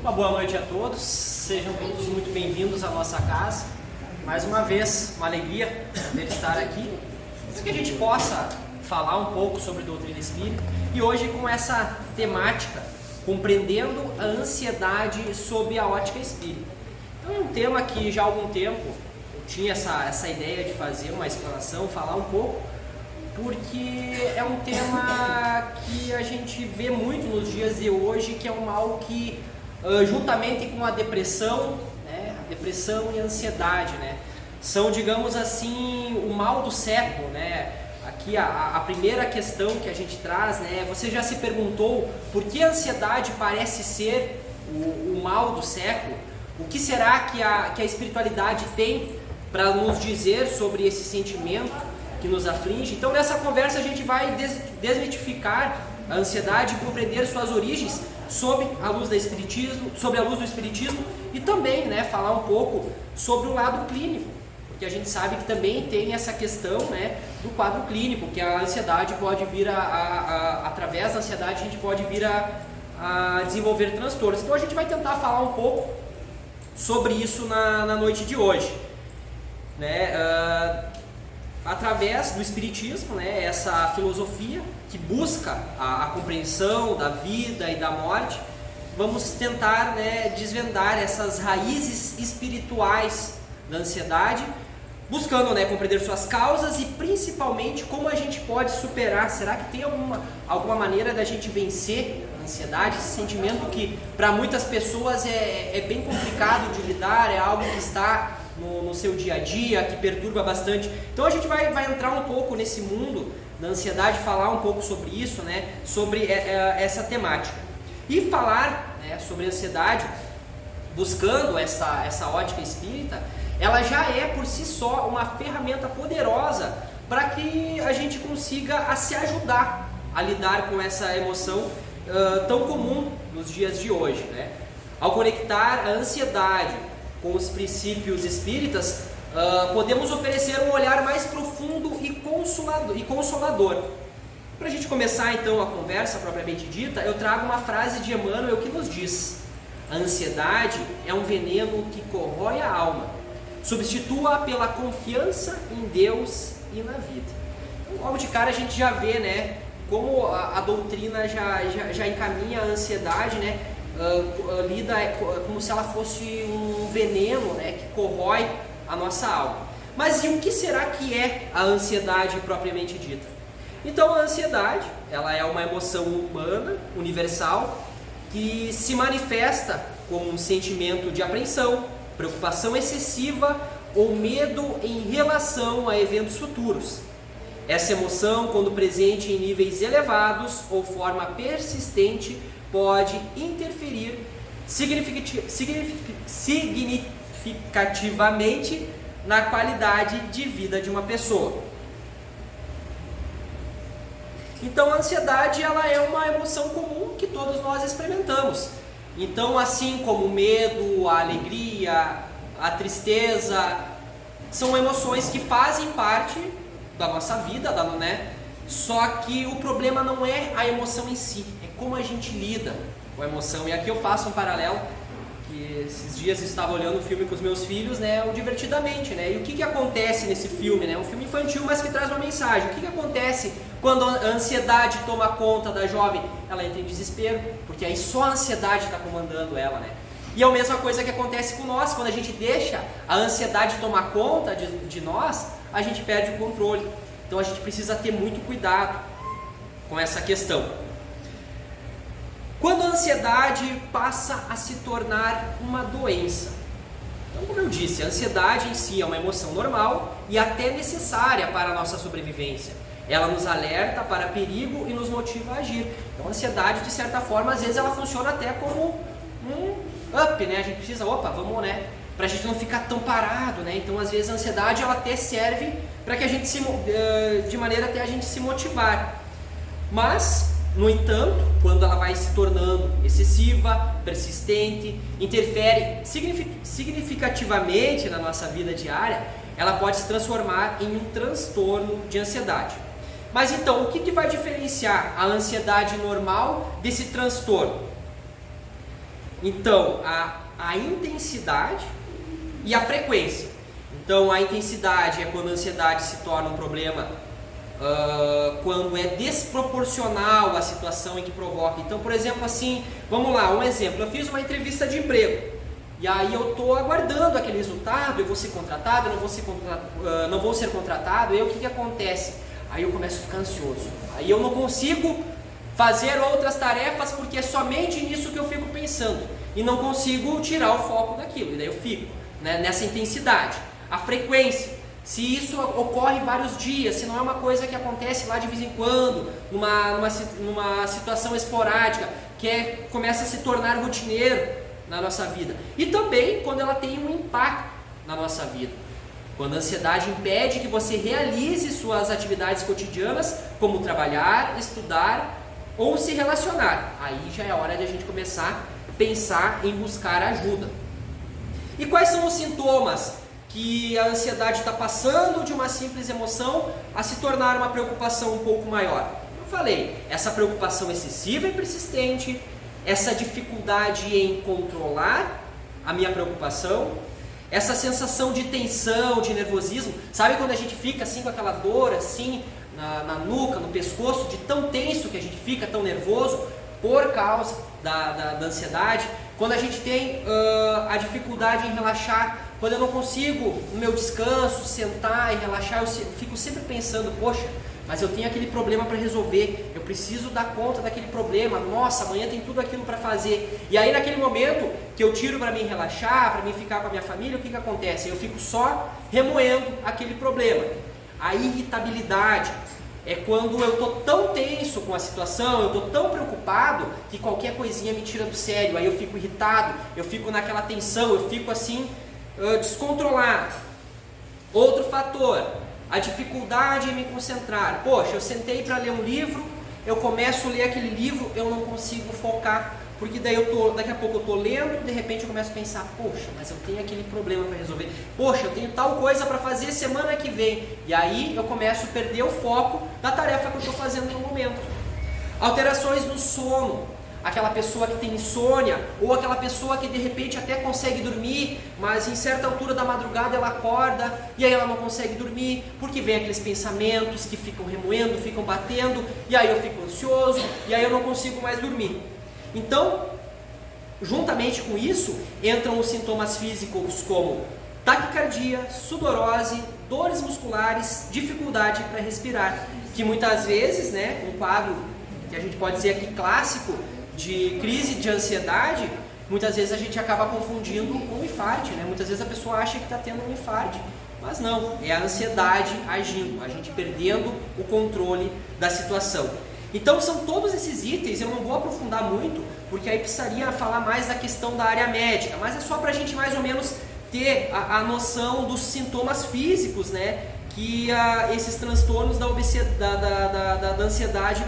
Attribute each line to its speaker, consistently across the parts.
Speaker 1: Uma boa noite a todos, sejam todos muito bem-vindos à nossa casa. Mais uma vez, uma alegria poder estar aqui, para que a gente possa falar um pouco sobre doutrina espírita e hoje com essa temática, compreendendo a ansiedade sob a ótica espírita. Então é um tema que já há algum tempo eu tinha essa ideia de fazer uma explanação, falar um pouco, porque é um tema que a gente vê muito nos dias de hoje, que é um mal que, juntamente com a depressão, né, a depressão e a ansiedade, né, são, digamos assim, o mal do século, né? Aqui a primeira questão que a gente traz, né, você já se perguntou por que a ansiedade parece ser o mal do século? O que será que a espiritualidade tem para nos dizer sobre esse sentimento que nos aflige? Então nessa conversa a gente vai desmitificar a ansiedade e compreender suas origens sob a luz do espiritismo e também, né, falar um pouco sobre o lado clínico, porque a gente sabe que também tem essa questão, né, do quadro clínico, que a ansiedade pode vir através da ansiedade a gente pode vir a desenvolver transtornos. Então a gente vai tentar falar um pouco sobre isso na noite de hoje, né? Através do espiritismo, né, essa filosofia que busca a compreensão da vida e da morte, vamos tentar, né, desvendar essas raízes espirituais da ansiedade, buscando, né, compreender suas causas e principalmente como a gente pode superar. Será que tem alguma maneira da gente vencer a ansiedade, esse sentimento que para muitas pessoas é bem complicado de lidar, é algo que está no seu dia a dia, que perturba bastante. Então a gente vai entrar um pouco nesse mundo da ansiedade, falar um pouco sobre isso, né, sobre essa temática. E falar, né, sobre ansiedade, buscando essa ótica espírita, ela já é por si só uma ferramenta poderosa para que a gente consiga se ajudar a lidar com essa emoção tão comum nos dias de hoje, né? Ao conectar a ansiedade com os princípios espíritas, podemos oferecer um olhar mais profundo e consolador. Para a gente começar então a conversa propriamente dita, eu trago uma frase de Emmanuel que nos diz: a ansiedade é um veneno que corrói a alma, substitua pela confiança em Deus e na vida. Então, logo de cara a gente já vê, né, como a doutrina já encaminha a ansiedade, né, lida como se ela fosse um veneno, né, que corrói a nossa alma. Mas e o que será que é a ansiedade propriamente dita? Então a ansiedade, ela é uma emoção humana, universal, que se manifesta como um sentimento de apreensão, preocupação excessiva ou medo em relação a eventos futuros. Essa emoção, quando presente em níveis elevados ou forma persistente, pode interferir significativamente na qualidade de vida de uma pessoa. Então a ansiedade, ela é uma emoção comum que todos nós experimentamos. Então, assim como o medo, a alegria, a tristeza, são emoções que fazem parte da nossa vida, né? Só que o problema não é a emoção em si, é como a gente lida com a emoção. E aqui eu faço um paralelo, que esses dias eu estava olhando um filme com os meus filhos, né, o Divertidamente, né? E o que acontece nesse filme, né? Um filme infantil, mas que traz uma mensagem. O que acontece quando a ansiedade toma conta da jovem? Ela entra em desespero, porque aí só a ansiedade está comandando ela, né? E é a mesma coisa que acontece com nós, quando a gente deixa a ansiedade tomar conta de nós, a gente perde o controle. Então a gente precisa ter muito cuidado com essa questão. Quando a ansiedade passa a se tornar uma doença. Então, como eu disse, a ansiedade em si é uma emoção normal e até necessária para a nossa sobrevivência. Ela nos alerta para perigo e nos motiva a agir. Então a ansiedade, de certa forma, às vezes ela funciona até como um up, né? A gente precisa, vamos, né? Para a gente não ficar tão parado, né? Então às vezes a ansiedade ela até serve para que a gente de maneira até a gente se motivar. Mas, no entanto, quando ela vai se tornando excessiva, persistente, interfere significativamente na nossa vida diária, ela pode se transformar em um transtorno de ansiedade. Mas então, o que vai diferenciar a ansiedade normal desse transtorno? Então, a intensidade e a frequência. Então, a intensidade é quando a ansiedade se torna um problema, quando é desproporcional à situação em que provoca. Então, por exemplo, assim, vamos lá, um exemplo. Eu fiz uma entrevista de emprego e aí eu estou aguardando aquele resultado, eu vou ser contratado, eu não vou ser contratado, e aí o que acontece? Aí eu começo a ficar ansioso. Aí eu não consigo fazer outras tarefas porque é somente nisso que eu fico pensando e não consigo tirar o foco daquilo, e daí eu fico, né, nessa intensidade. A frequência, se isso ocorre vários dias, se não é uma coisa que acontece lá de vez em quando, numa situação esporádica, que começa a se tornar rotineiro na nossa vida. E também quando ela tem um impacto na nossa vida. Quando a ansiedade impede que você realize suas atividades cotidianas, como trabalhar, estudar ou se relacionar. Aí já é hora de a gente começar a pensar em buscar ajuda. E quais são os sintomas que a ansiedade está passando de uma simples emoção a se tornar uma preocupação um pouco maior? Eu falei, essa preocupação excessiva e persistente, essa dificuldade em controlar a minha preocupação, essa sensação de tensão, de nervosismo. Sabe quando a gente fica assim com aquela dor assim na nuca, no pescoço, de tão tenso que a gente fica, tão nervoso por causa da ansiedade? Quando a gente tem a dificuldade em relaxar, quando eu não consigo no meu descanso sentar e relaxar, eu fico sempre pensando, poxa, mas eu tenho aquele problema para resolver, eu preciso dar conta daquele problema, nossa, amanhã tem tudo aquilo para fazer. E aí naquele momento que eu tiro para mim relaxar, para mim ficar com a minha família, o que acontece? Eu fico só remoendo aquele problema. A irritabilidade é quando eu estou tão tenso com a situação, eu estou tão preocupado que qualquer coisinha me tira do sério, aí eu fico irritado, eu fico naquela tensão, eu fico assim, descontrolado. Outro fator, a dificuldade em me concentrar. Poxa, eu sentei para ler um livro, eu começo a ler aquele livro, eu não consigo focar, porque daí daqui a pouco eu estou lendo, de repente eu começo a pensar, poxa, mas eu tenho aquele problema para resolver, poxa, eu tenho tal coisa para fazer semana que vem, e aí eu começo a perder o foco da tarefa que eu estou fazendo no momento. Alterações no sono, aquela pessoa que tem insônia, ou aquela pessoa que de repente até consegue dormir, mas em certa altura da madrugada ela acorda e aí ela não consegue dormir, porque vem aqueles pensamentos que ficam remoendo, ficam batendo, e aí eu fico ansioso, e aí eu não consigo mais dormir. Então, juntamente com isso, entram os sintomas físicos como taquicardia, sudorose, dores musculares, dificuldade para respirar, que muitas vezes, né, um quadro que a gente pode dizer aqui clássico de crise de ansiedade, muitas vezes a gente acaba confundindo com um infarte, né? Muitas vezes a pessoa acha que está tendo um infarte, mas não, é a ansiedade agindo, a gente perdendo o controle da situação. Então são todos esses itens, eu não vou aprofundar muito, porque aí precisaria falar mais da questão da área médica, mas é só para a gente mais ou menos ter a noção dos sintomas físicos, né, que esses transtornos da ansiedade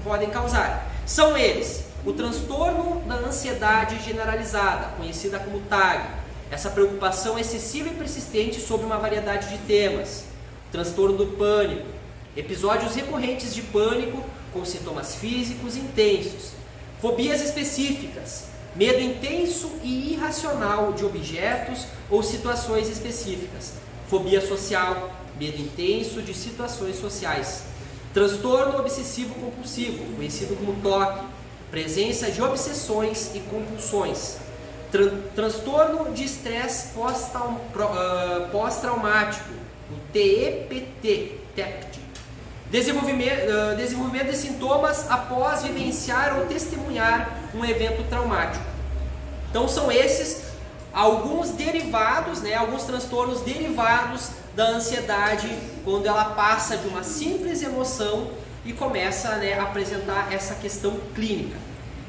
Speaker 1: podem causar. São eles: o transtorno da ansiedade generalizada, conhecida como TAG, essa preocupação excessiva e persistente sobre uma variedade de temas. O transtorno do pânico, episódios recorrentes de pânico com sintomas físicos intensos. Fobias específicas, medo intenso e irracional de objetos ou situações específicas. Fobia social, medo intenso de situações sociais. Transtorno obsessivo compulsivo, conhecido como TOC, presença de obsessões e compulsões. Transtorno de estresse pós-traumático, o TEPT, desenvolvimento de sintomas após vivenciar ou testemunhar um evento traumático. Então são esses alguns derivados, né, alguns transtornos derivados da ansiedade, quando ela passa de uma simples emoção e começa, né, a apresentar essa questão clínica.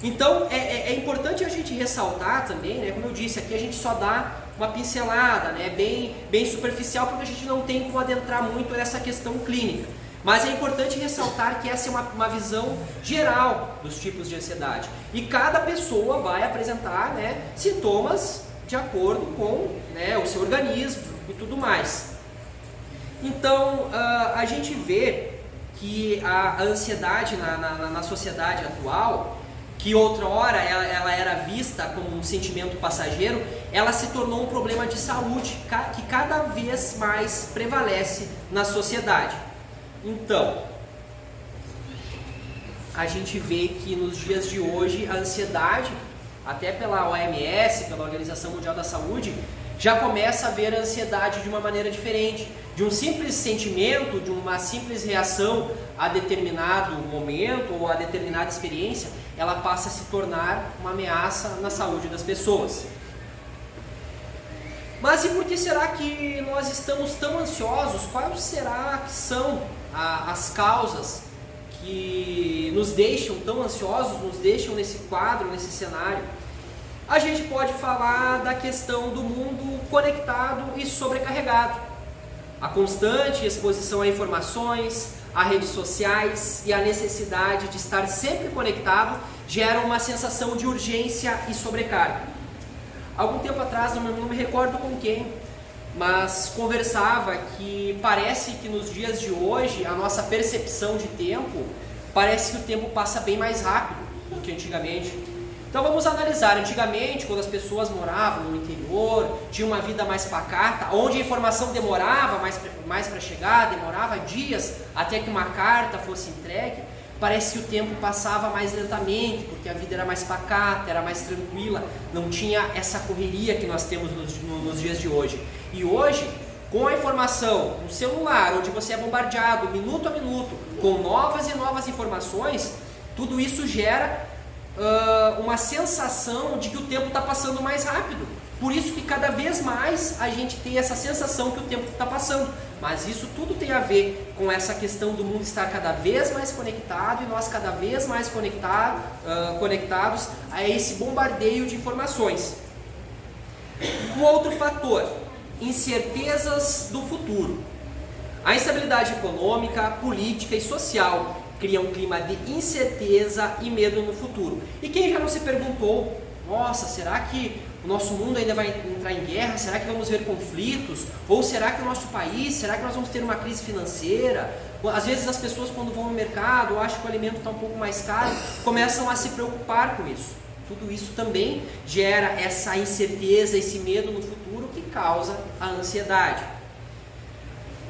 Speaker 1: Então é importante a gente ressaltar também, né, como eu disse, aqui a gente só dá uma pincelada, né, bem superficial, porque a gente não tem como adentrar muito nessa questão clínica. Mas é importante ressaltar que essa é uma visão geral dos tipos de ansiedade. E cada pessoa vai apresentar, né, sintomas de acordo com, né, o seu organismo e tudo mais. Então, a gente vê que a ansiedade na sociedade atual, que outrora ela era vista como um sentimento passageiro, ela se tornou um problema de saúde que cada vez mais prevalece na sociedade. Então, a gente vê que nos dias de hoje a ansiedade, até pela OMS, pela Organização Mundial da Saúde, já começa a ver a ansiedade de uma maneira diferente. De um simples sentimento, de uma simples reação a determinado momento ou a determinada experiência, ela passa a se tornar uma ameaça na saúde das pessoas. Mas e por que será que nós estamos tão ansiosos? Quais será que são as causas que nos deixam tão ansiosos, nos deixam nesse quadro, nesse cenário? A gente pode falar da questão do mundo conectado e sobrecarregado. A constante exposição a informações, a redes sociais e a necessidade de estar sempre conectado geram uma sensação de urgência e sobrecarga. Algum tempo atrás, não me recordo com quem, mas conversava que parece que nos dias de hoje a nossa percepção de tempo, parece que o tempo passa bem mais rápido do que antigamente. Então vamos analisar. Antigamente, quando as pessoas moravam no interior, tinha uma vida mais pacata, onde a informação demorava mais para chegar, demorava dias até que uma carta fosse entregue, parece que o tempo passava mais lentamente, porque a vida era mais pacata, era mais tranquila, não tinha essa correria que nós temos nos dias de hoje. E hoje, com a informação no celular, onde você é bombardeado minuto a minuto com novas e novas informações, tudo isso gera uma sensação de que o tempo está passando mais rápido. Por isso que cada vez mais a gente tem essa sensação que o tempo está passando. Mas isso tudo tem a ver com essa questão do mundo estar cada vez mais conectado e nós cada vez mais conectados a esse bombardeio de informações. Um outro fator, incertezas do futuro. A instabilidade econômica, política e social cria um clima de incerteza e medo no futuro. E quem já não se perguntou, nossa, será que o nosso mundo ainda vai entrar em guerra? Será que vamos ver conflitos? Ou será que o nosso país, será que nós vamos ter uma crise financeira? Às vezes as pessoas quando vão no mercado ou acham que o alimento está um pouco mais caro, começam a se preocupar com isso. Tudo isso também gera essa incerteza, esse medo no futuro que causa a ansiedade.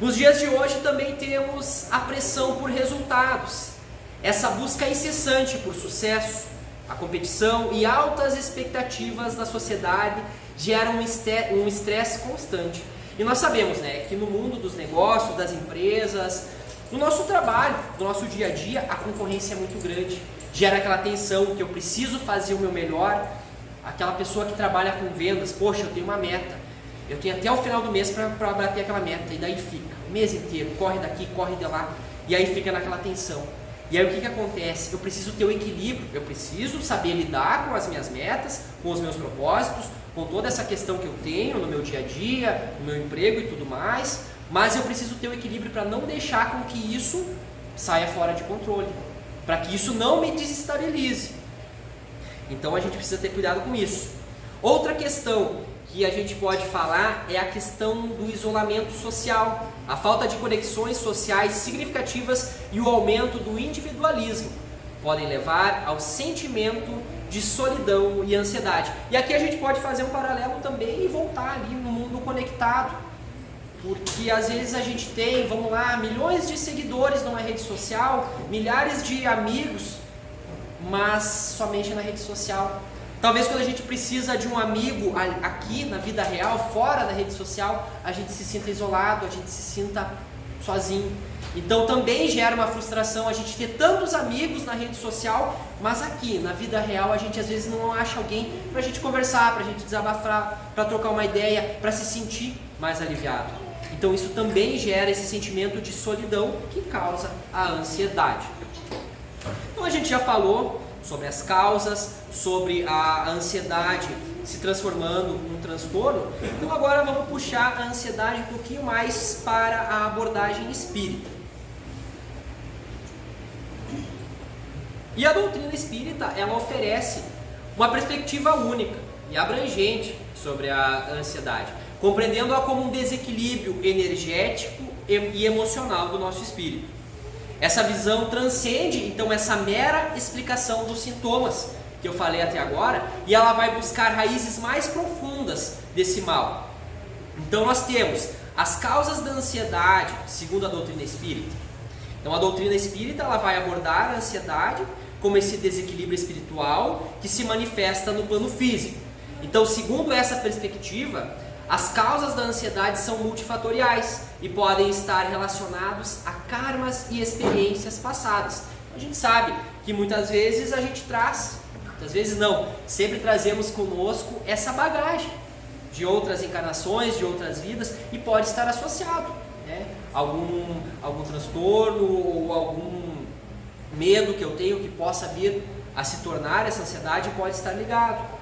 Speaker 1: Nos dias de hoje também temos a pressão por resultados, essa busca incessante por sucesso, a competição e altas expectativas da sociedade geram um estresse constante. E nós sabemos, que no mundo dos negócios, das empresas, no nosso trabalho, no nosso dia a dia, a concorrência é muito grande. Gera aquela tensão que eu preciso fazer o meu melhor. Aquela pessoa que trabalha com vendas, poxa, eu tenho uma meta. Eu tenho até o final do mês para bater aquela meta, e daí fica, o mês inteiro, corre daqui, corre de lá, e aí fica naquela tensão. E aí o que acontece? Eu preciso ter o equilíbrio, eu preciso saber lidar com as minhas metas, com os meus propósitos, com toda essa questão que eu tenho no meu dia a dia, no meu emprego e tudo mais, mas eu preciso ter o equilíbrio para não deixar com que isso saia fora de controle, para que isso não me desestabilize. Então a gente precisa ter cuidado com isso. Outra questão que a gente pode falar é a questão do isolamento social, a falta de conexões sociais significativas e o aumento do individualismo podem levar ao sentimento de solidão e ansiedade. E aqui a gente pode fazer um paralelo também e voltar ali no mundo conectado, porque às vezes a gente tem, vamos lá, milhões de seguidores numa rede social, milhares de amigos, mas somente na rede social. Talvez quando a gente precisa de um amigo aqui na vida real, fora da rede social, a gente se sinta isolado, a gente se sinta sozinho. Então também gera uma frustração a gente ter tantos amigos na rede social, mas aqui na vida real a gente às vezes não acha alguém para a gente conversar, para a gente desabafar, para trocar uma ideia, para se sentir mais aliviado. Então isso também gera esse sentimento de solidão que causa a ansiedade. Então a gente já falou sobre as causas, sobre a ansiedade se transformando num transtorno. Então agora vamos puxar a ansiedade um pouquinho mais para a abordagem espírita. E a doutrina espírita, ela oferece uma perspectiva única e abrangente sobre a ansiedade, compreendendo-a como um desequilíbrio energético e emocional do nosso espírito. Essa visão transcende, então, essa mera explicação dos sintomas que eu falei até agora, e ela vai buscar raízes mais profundas desse mal. Então nós temos as causas da ansiedade, segundo a doutrina espírita. Então a doutrina espírita ela vai abordar a ansiedade como esse desequilíbrio espiritual que se manifesta no plano físico. Então, segundo essa perspectiva, as causas da ansiedade são multifatoriais e podem estar relacionados a karmas e experiências passadas. A gente sabe que muitas vezes a gente traz, muitas vezes não, sempre trazemos conosco essa bagagem de outras encarnações, de outras vidas, e pode estar associado, né? Algum transtorno ou algum medo que eu tenho que possa vir a se tornar essa ansiedade pode estar ligado.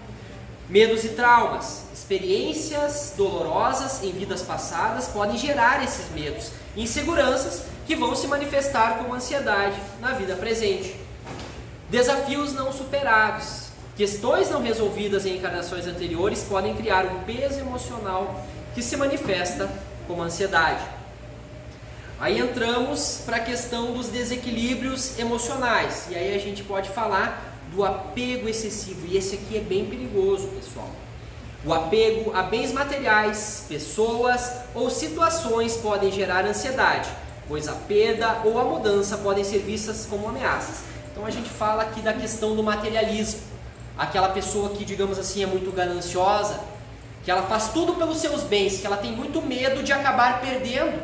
Speaker 1: Medos e traumas, experiências dolorosas em vidas passadas podem gerar esses medos e inseguranças que vão se manifestar como ansiedade na vida presente. Desafios não superados, questões não resolvidas em encarnações anteriores podem criar um peso emocional que se manifesta como ansiedade. Aí entramos para a questão dos desequilíbrios emocionais, e aí a gente pode falar do apego excessivo, e esse aqui é bem perigoso, pessoal. O apego a bens materiais, pessoas ou situações podem gerar ansiedade, pois a perda ou a mudança podem ser vistas como ameaças. Então a gente fala aqui da questão do materialismo, aquela pessoa que, digamos assim, é muito gananciosa, que ela faz tudo pelos seus bens, que ela tem muito medo de acabar perdendo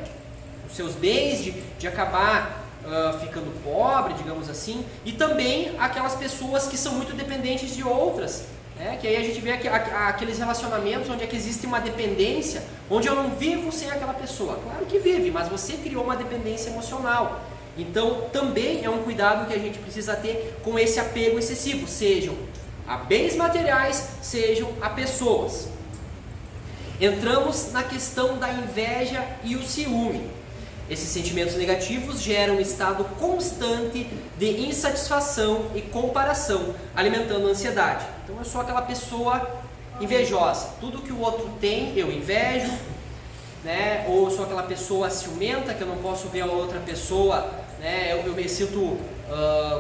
Speaker 1: os seus bens, de acabar ficando pobre, digamos assim, e também aquelas pessoas que são muito dependentes de outras, né? Que aí a gente vê aqueles relacionamentos onde é que existe uma dependência, onde eu não vivo sem aquela pessoa. Claro que vive, mas você criou uma dependência emocional. Então também é um cuidado que a gente precisa ter com esse apego excessivo, sejam a bens materiais, sejam a pessoas. Entramos na questão da inveja e o ciúme. Esses sentimentos negativos geram um estado constante de insatisfação e comparação, alimentando a ansiedade. Então eu sou aquela pessoa invejosa, tudo que o outro tem eu invejo, né? Ou eu sou aquela pessoa ciumenta, que eu não posso ver a outra pessoa, né? Eu me sinto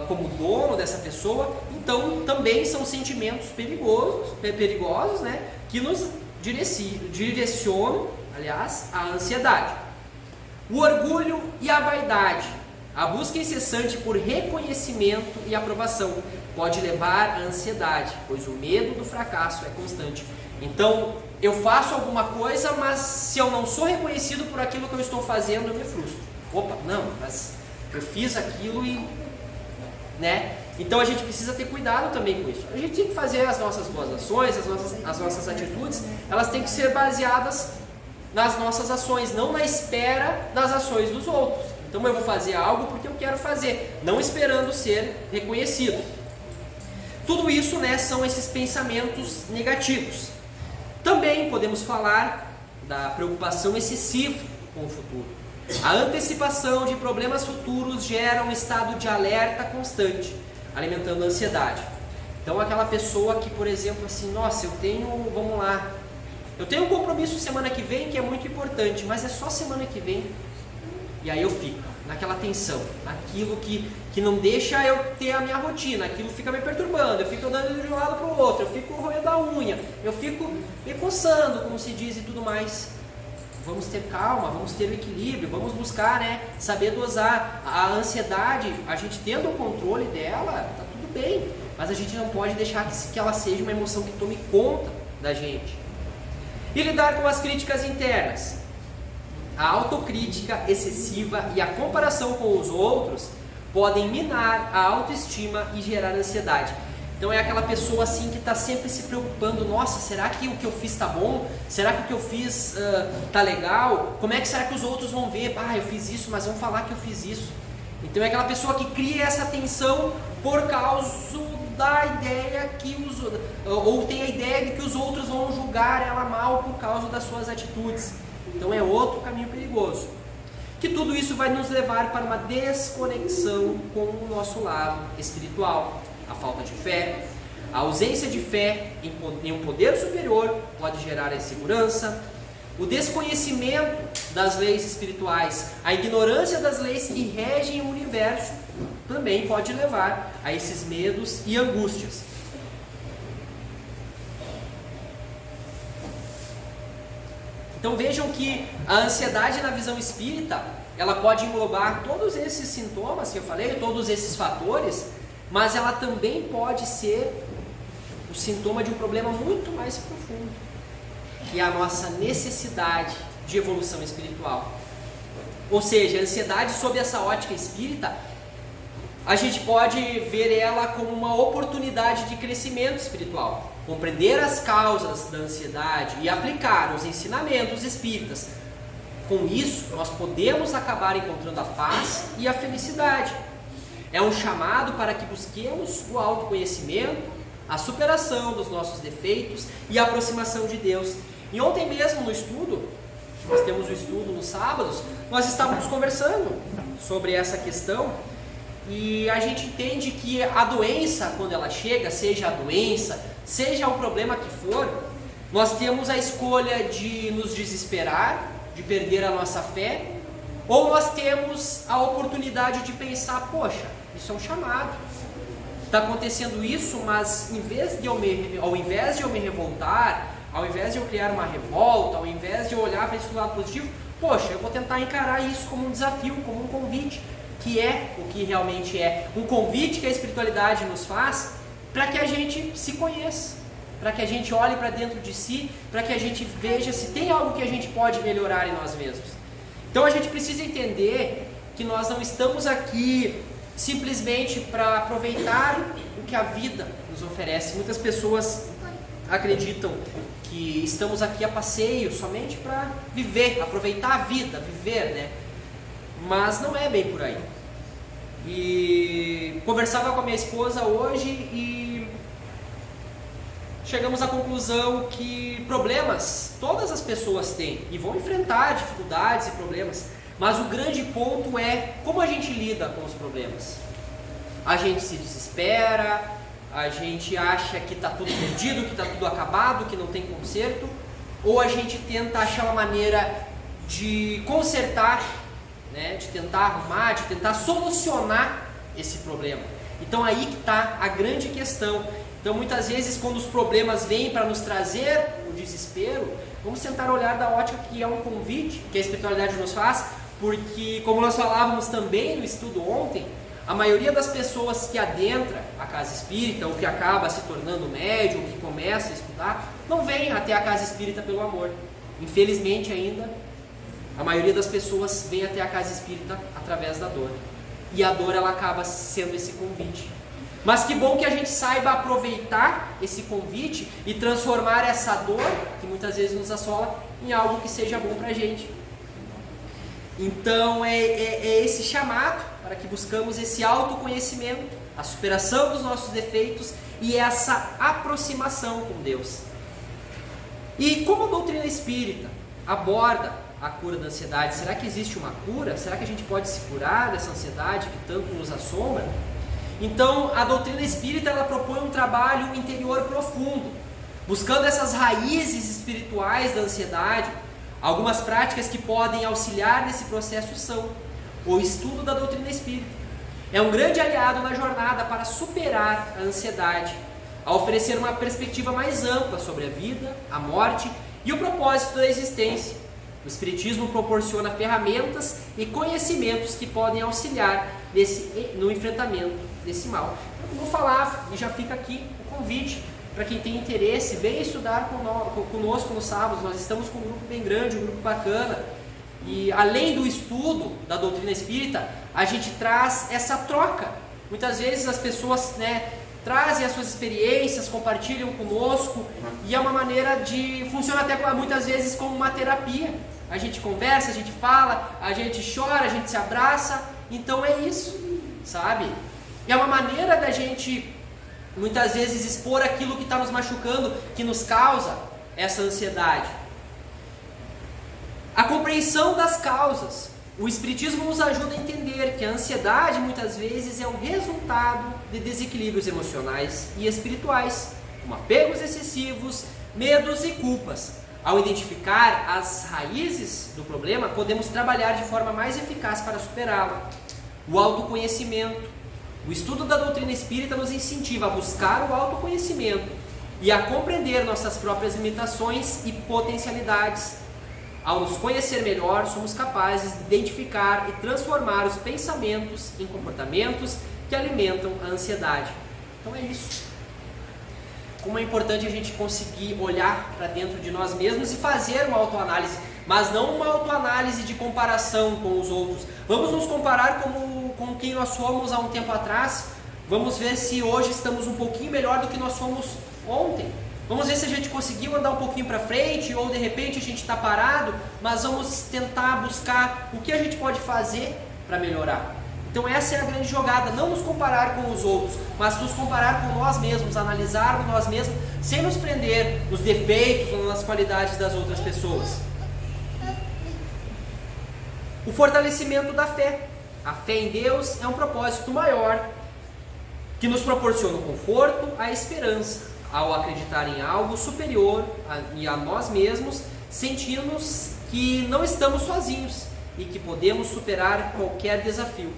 Speaker 1: como dono dessa pessoa. Então também são sentimentos perigosos, né? Que nos direcionam, aliás, à ansiedade. O orgulho e a vaidade, a busca incessante por reconhecimento e aprovação, pode levar à ansiedade, pois o medo do fracasso é constante. Então, eu faço alguma coisa, mas se eu não sou reconhecido por aquilo que eu estou fazendo, eu me frustro. Opa, não, mas eu fiz aquilo e... né? Então a gente precisa ter cuidado também com isso. A gente tem que fazer as nossas boas ações, as nossas atitudes, elas têm que ser baseadas nas nossas ações, não na espera das ações dos outros. Então eu vou fazer algo porque eu quero fazer, não esperando ser reconhecido. Tudo isso, né, são esses pensamentos negativos. Também podemos falar da preocupação excessiva com o futuro. A antecipação de problemas futuros gera um estado de alerta constante, alimentando a ansiedade. Então aquela pessoa que, por exemplo, assim, nossa, eu tenho um compromisso semana que vem que é muito importante, mas é só semana que vem. E aí eu fico naquela tensão, naquilo que não deixa eu ter a minha rotina, aquilo fica me perturbando, eu fico andando de um lado para o outro, eu fico roendo a unha, eu fico me coçando, como se diz, e tudo mais. Vamos ter calma, vamos ter o equilíbrio, vamos buscar, né, saber dosar. A ansiedade, a gente tendo o controle dela, tá tudo bem, mas a gente não pode deixar que ela seja uma emoção que tome conta da gente. E lidar com as críticas internas. A autocrítica excessiva e a comparação com os outros podem minar a autoestima e gerar ansiedade. Então é aquela pessoa assim que está sempre se preocupando, nossa, será que o que eu fiz está bom? Será que o que eu fiz está legal? Como é que será que os outros vão ver? Ah, eu fiz isso, mas vão falar que eu fiz isso. Então é aquela pessoa que cria essa tensão por causa da ideia ou tem a ideia de que os outros vão julgar ela mal por causa das suas atitudes. Então é outro caminho perigoso. Que tudo isso vai nos levar para uma desconexão com o nosso lado espiritual. A falta de fé, a ausência de fé em um poder superior pode gerar insegurança. O desconhecimento das leis espirituais, a ignorância das leis que regem o universo também pode levar a esses medos e angústias. Então vejam que a ansiedade na visão espírita, ela pode englobar todos esses sintomas que eu falei, todos esses fatores, mas ela também pode ser o sintoma de um problema muito mais profundo, que é a nossa necessidade de evolução espiritual. Ou seja, a ansiedade sob essa ótica espírita, a gente pode ver ela como uma oportunidade de crescimento espiritual. Compreender as causas da ansiedade e aplicar os ensinamentos espíritas. Com isso, nós podemos acabar encontrando a paz e a felicidade. É um chamado para que busquemos o autoconhecimento, a superação dos nossos defeitos e a aproximação de Deus. E ontem mesmo no estudo, nós temos o estudo nos sábados, nós estávamos conversando sobre essa questão e a gente entende que a doença, quando ela chega, seja a doença, seja o problema que for, nós temos a escolha de nos desesperar, de perder a nossa fé, ou nós temos a oportunidade de pensar, poxa, isso é um chamado. Está acontecendo isso, mas ao invés de eu me revoltar, ao invés de eu criar uma revolta, ao invés de eu olhar para esse lado positivo, poxa, eu vou tentar encarar isso como um desafio, como um convite, que é o que realmente é. Um convite que a espiritualidade nos faz para que a gente se conheça, para que a gente olhe para dentro de si, para que a gente veja se tem algo que a gente pode melhorar em nós mesmos. Então a gente precisa entender que nós não estamos aqui simplesmente para aproveitar o que a vida nos oferece. Muitas pessoas acreditam que estamos aqui a passeio somente para viver, aproveitar a vida, viver, né? Mas não é bem por aí. E conversava com a minha esposa hoje e chegamos à conclusão que problemas todas as pessoas têm e vão enfrentar dificuldades e problemas, mas o grande ponto é como a gente lida com os problemas. A gente se desespera, a gente acha que está tudo perdido, que está tudo acabado, que não tem conserto, ou a gente tenta achar uma maneira de consertar, né, de tentar arrumar, de tentar solucionar esse problema. Então aí que está a grande questão. Então muitas vezes quando os problemas vêm para nos trazer o desespero, vamos tentar olhar da ótica que é um convite que a espiritualidade nos faz, porque como nós falávamos também no estudo ontem, a maioria das pessoas que adentra a casa espírita, ou que acaba se tornando médium, que começa a estudar, não vem até a casa espírita pelo amor. Infelizmente ainda, a maioria das pessoas vem até a casa espírita através da dor. E a dor ela acaba sendo esse convite. Mas que bom que a gente saiba aproveitar esse convite e transformar essa dor, que muitas vezes nos assola, em algo que seja bom pra gente. Então é esse chamado para que buscamos esse autoconhecimento, a superação dos nossos defeitos e essa aproximação com Deus. E como a doutrina espírita aborda a cura da ansiedade? Será que existe uma cura? Será que a gente pode se curar dessa ansiedade que tanto nos assombra? Então, a doutrina espírita ela propõe um trabalho interior profundo, buscando essas raízes espirituais da ansiedade. Algumas práticas que podem auxiliar nesse processo são o estudo da doutrina espírita. É um grande aliado na jornada para superar a ansiedade, a oferecer uma perspectiva mais ampla sobre a vida, a morte e o propósito da existência. O Espiritismo proporciona ferramentas e conhecimentos que podem auxiliar no enfrentamento desse mal. Eu vou falar, e já fica aqui o convite para quem tem interesse, venha estudar conosco no sábado. Nós estamos com um grupo bem grande, um grupo bacana, e além do estudo da doutrina espírita, a gente traz essa troca. Muitas vezes as pessoas, trazem as suas experiências, compartilham conosco, e é uma maneira de... funciona até muitas vezes como uma terapia. A gente conversa, a gente fala, a gente chora, a gente se abraça. Então é isso, sabe? É uma maneira da gente muitas vezes expor aquilo que está nos machucando, que nos causa essa ansiedade. A compreensão das causas. O Espiritismo nos ajuda a entender que a ansiedade muitas vezes é o resultado de desequilíbrios emocionais e espirituais, como apegos excessivos, medos e culpas. Ao identificar as raízes do problema, podemos trabalhar de forma mais eficaz para superá-lo. O autoconhecimento. O estudo da doutrina espírita nos incentiva a buscar o autoconhecimento e a compreender nossas próprias limitações e potencialidades. Ao nos conhecer melhor, somos capazes de identificar e transformar os pensamentos em comportamentos que alimentam a ansiedade. Então é isso. Como é importante a gente conseguir olhar para dentro de nós mesmos e fazer uma autoanálise, mas não uma autoanálise de comparação com os outros. Vamos nos comparar com quem nós fomos há um tempo atrás. Vamos ver se hoje estamos um pouquinho melhor do que nós fomos ontem. Vamos ver se a gente conseguiu andar um pouquinho para frente ou de repente a gente está parado, mas vamos tentar buscar o que a gente pode fazer para melhorar. Então essa é a grande jogada, não nos comparar com os outros, mas nos comparar com nós mesmos, analisarmos nós mesmos, sem nos prender nos defeitos ou nas qualidades das outras pessoas. O fortalecimento da fé. A fé em Deus é um propósito maior que nos proporciona o conforto, a esperança, ao acreditar em algo superior a nós mesmos, sentimos que não estamos sozinhos e que podemos superar qualquer desafio.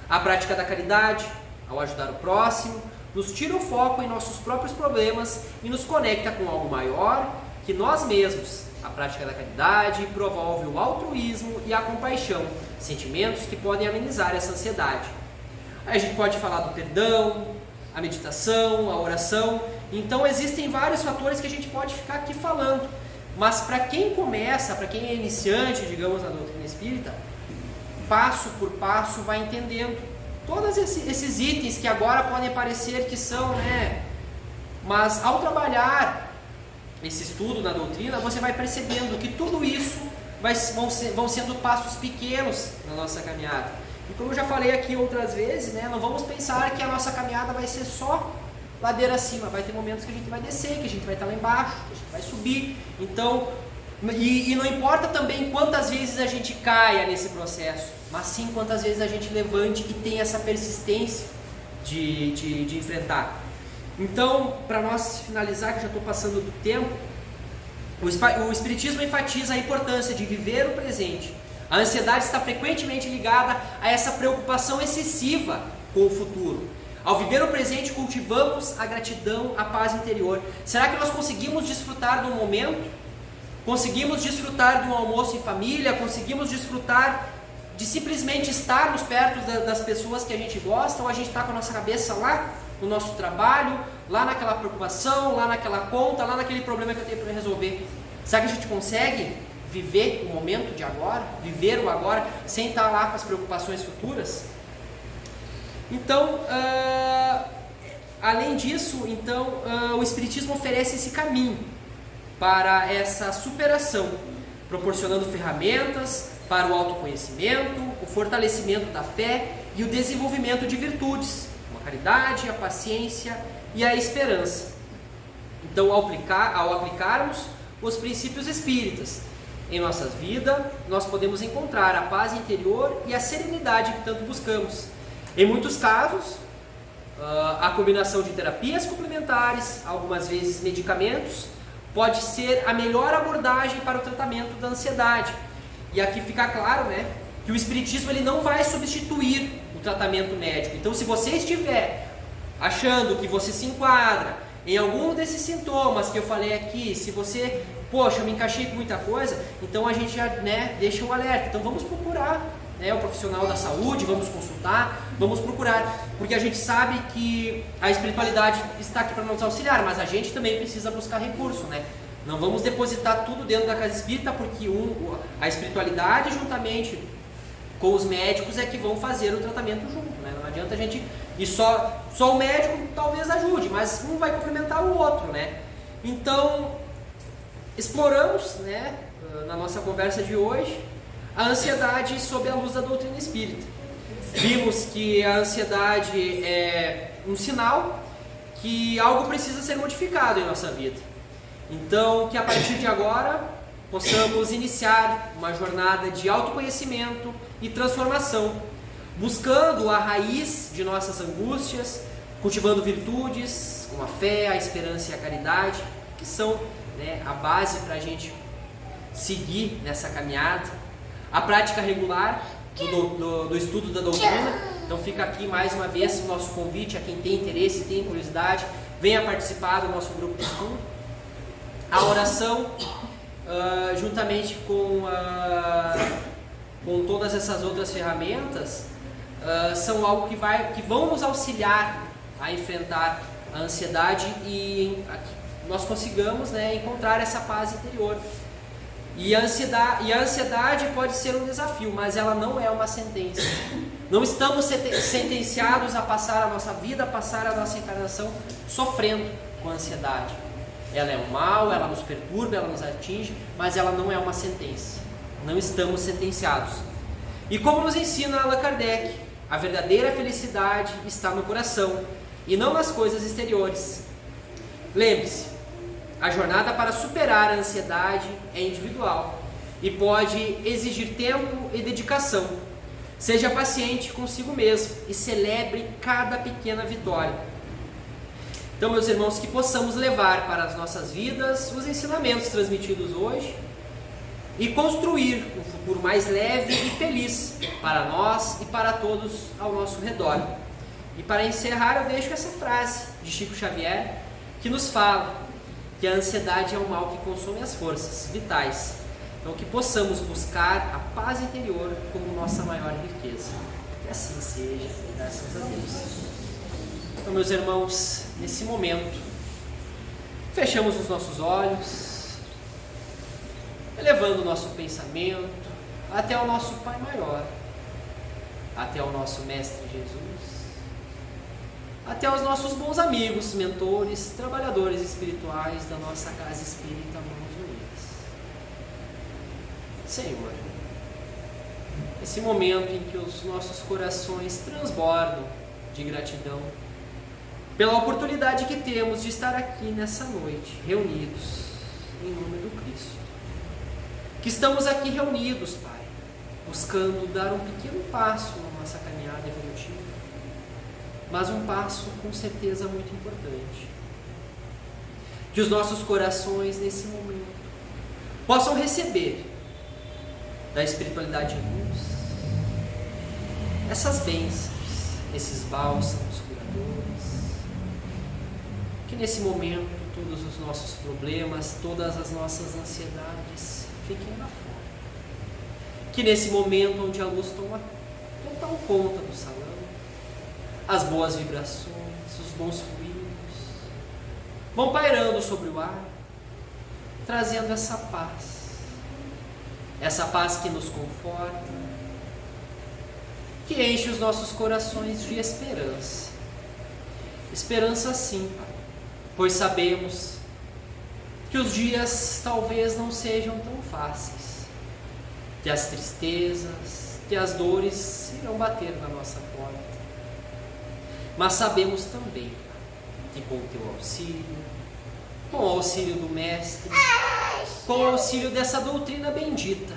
Speaker 1: A prática da caridade, ao ajudar o próximo, nos tira o foco em nossos próprios problemas e nos conecta com algo maior que nós mesmos. A prática da caridade promove o altruísmo e a compaixão, sentimentos que podem amenizar essa ansiedade. Aí a gente pode falar do perdão, a meditação, a oração. Então existem vários fatores que a gente pode ficar aqui falando. Mas para quem começa, para quem é iniciante, digamos, na doutrina espírita, passo por passo vai entendendo todos esses itens que agora podem parecer que são, né? Mas ao trabalhar esse estudo na doutrina, você vai percebendo que tudo isso vão sendo passos pequenos na nossa caminhada. E como eu já falei aqui outras vezes, né, não vamos pensar que a nossa caminhada vai ser só ladeira acima. Vai ter momentos que a gente vai descer, que a gente vai estar lá embaixo, que a gente vai subir. Então, e não importa também quantas vezes a gente caia nesse processo, mas sim quantas vezes a gente levante e tenha essa persistência de enfrentar. Então, para nós finalizar, que já estou passando do tempo, o Espiritismo enfatiza a importância de viver o presente. A ansiedade está frequentemente ligada a essa preocupação excessiva com o futuro. Ao viver o presente, cultivamos a gratidão, a paz interior. Será que nós conseguimos desfrutar do momento? Conseguimos desfrutar de um almoço em família? Conseguimos desfrutar de simplesmente estarmos perto das pessoas que a gente gosta? Ou a gente está com a nossa cabeça lá no nosso trabalho, lá naquela preocupação, lá naquela conta, lá naquele problema que eu tenho para resolver? Será que a gente consegue viver o momento de agora, viver o agora, sem estar lá com as preocupações futuras? Então, além disso, o Espiritismo oferece esse caminho para essa superação, proporcionando ferramentas para o autoconhecimento, o fortalecimento da fé e o desenvolvimento de virtudes, como a caridade, a paciência e a esperança. Então, ao aplicarmos os princípios espíritas em nossas vidas, nós podemos encontrar a paz interior e a serenidade que tanto buscamos. Em muitos casos, a combinação de terapias complementares, algumas vezes medicamentos, pode ser a melhor abordagem para o tratamento da ansiedade. E aqui fica claro, né, que o Espiritismo ele não vai substituir o tratamento médico. Então, se você estiver achando que você se enquadra em algum desses sintomas que eu falei aqui, se você, poxa, eu me encaixei com muita coisa, então a gente já, né, deixa o alerta. Então vamos procurar, né, o profissional da saúde, vamos consultar, vamos procurar, porque a gente sabe que a espiritualidade está aqui para nos auxiliar, mas a gente também precisa buscar recurso, né? Não vamos depositar tudo dentro da casa espírita, porque a espiritualidade juntamente com os médicos é que vão fazer o tratamento junto, né? Não adianta a gente... E só o médico talvez ajude, mas um vai complementar o outro, né? Então, exploramos, né, na nossa conversa de hoje, a ansiedade sob a luz da doutrina espírita. Vimos que a ansiedade é um sinal que algo precisa ser modificado em nossa vida. Então, que a partir de agora possamos iniciar uma jornada de autoconhecimento e transformação, buscando a raiz de nossas angústias, cultivando virtudes como a fé, a esperança e a caridade, que são, né, a base para a gente seguir nessa caminhada. A prática regular do estudo da doutrina. Então fica aqui mais uma vez o nosso convite a quem tem interesse, tem curiosidade, venha participar do nosso grupo de estudo. A oração juntamente com todas essas outras ferramentas, são algo que vão nos auxiliar a enfrentar a ansiedade e nós consigamos, né, encontrar essa paz interior. E a ansiedade pode ser um desafio, mas ela não é uma sentença. Não estamos sentenciados a passar a nossa vida, a passar a nossa encarnação sofrendo com a ansiedade. Ela é um mal, ela nos perturba, ela nos atinge, mas ela não é uma sentença. Não estamos sentenciados. E como nos ensina Allan Kardec, a verdadeira felicidade está no coração e não nas coisas exteriores. Lembre-se, a jornada para superar a ansiedade é individual e pode exigir tempo e dedicação. Seja paciente consigo mesmo e celebre cada pequena vitória. Então, meus irmãos, que possamos levar para as nossas vidas os ensinamentos transmitidos hoje e construir um futuro mais leve e feliz para nós e para todos ao nosso redor. E para encerrar, eu deixo essa frase de Chico Xavier, que nos fala que a ansiedade é um mal que consome as forças vitais. Então, que possamos buscar a paz interior como nossa maior riqueza. Que assim seja, graças a Deus. Então, meus irmãos, nesse momento, fechamos os nossos olhos, elevando o nosso pensamento até o nosso Pai Maior, até o nosso Mestre Jesus, até os nossos bons amigos, mentores, trabalhadores espirituais da nossa Casa Espírita Mãos Unidas. Senhor, esse momento em que os nossos corações transbordam de gratidão pela oportunidade que temos de estar aqui nessa noite, reunidos em nome do Cristo. Que estamos aqui reunidos, Pai, buscando dar um pequeno passo na nossa caminhada evolutiva, mas um passo com certeza muito importante. Que os nossos corações nesse momento possam receber da espiritualidade de luz essas bênçãos, esses bálsamos curadores. Que nesse momento todos os nossos problemas, todas as nossas ansiedades fiquem lá fora. Que nesse momento onde a luz toma total conta do salão, as boas vibrações, os bons fluidos vão pairando sobre o ar, trazendo essa paz que nos conforta, que enche os nossos corações de esperança. Esperança sim, Pai, pois sabemos que os dias talvez não sejam tão fáceis, que as tristezas, que as dores irão bater na nossa porta. Mas sabemos também que com o Teu auxílio, com o auxílio do Mestre, com o auxílio dessa doutrina bendita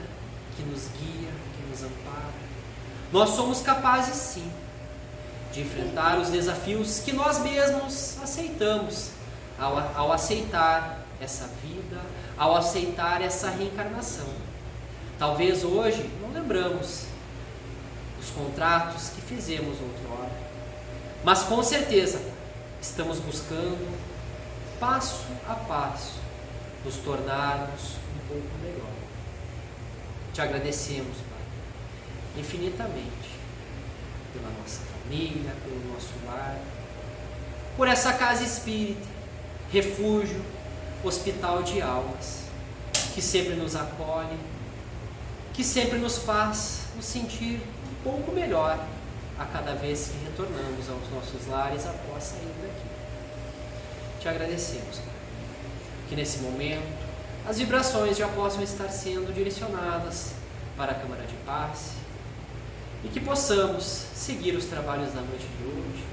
Speaker 1: que nos guia, que nos ampara, nós somos capazes sim de enfrentar os desafios que nós mesmos aceitamos ao aceitar essa vida, ao aceitar essa reencarnação. Talvez hoje não lembramos os contratos que fizemos outrora, mas com certeza estamos buscando, passo a passo, nos tornarmos um pouco melhor. Te agradecemos, Pai, infinitamente, pela nossa família, pelo nosso lar, por essa casa espírita, refúgio, hospital de almas, que sempre nos acolhe, que sempre nos faz nos sentir um pouco melhor a cada vez que retornamos aos nossos lares após sair daqui. Te agradecemos, Pai, que nesse momento as vibrações já possam estar sendo direcionadas para a Câmara de Passe e que possamos seguir os trabalhos da noite de hoje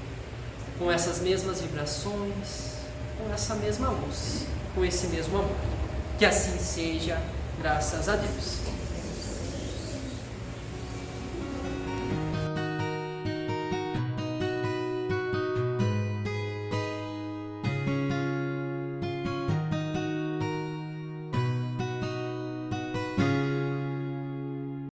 Speaker 1: com essas mesmas vibrações, com essa mesma luz, com esse mesmo amor. Que assim seja, graças a Deus.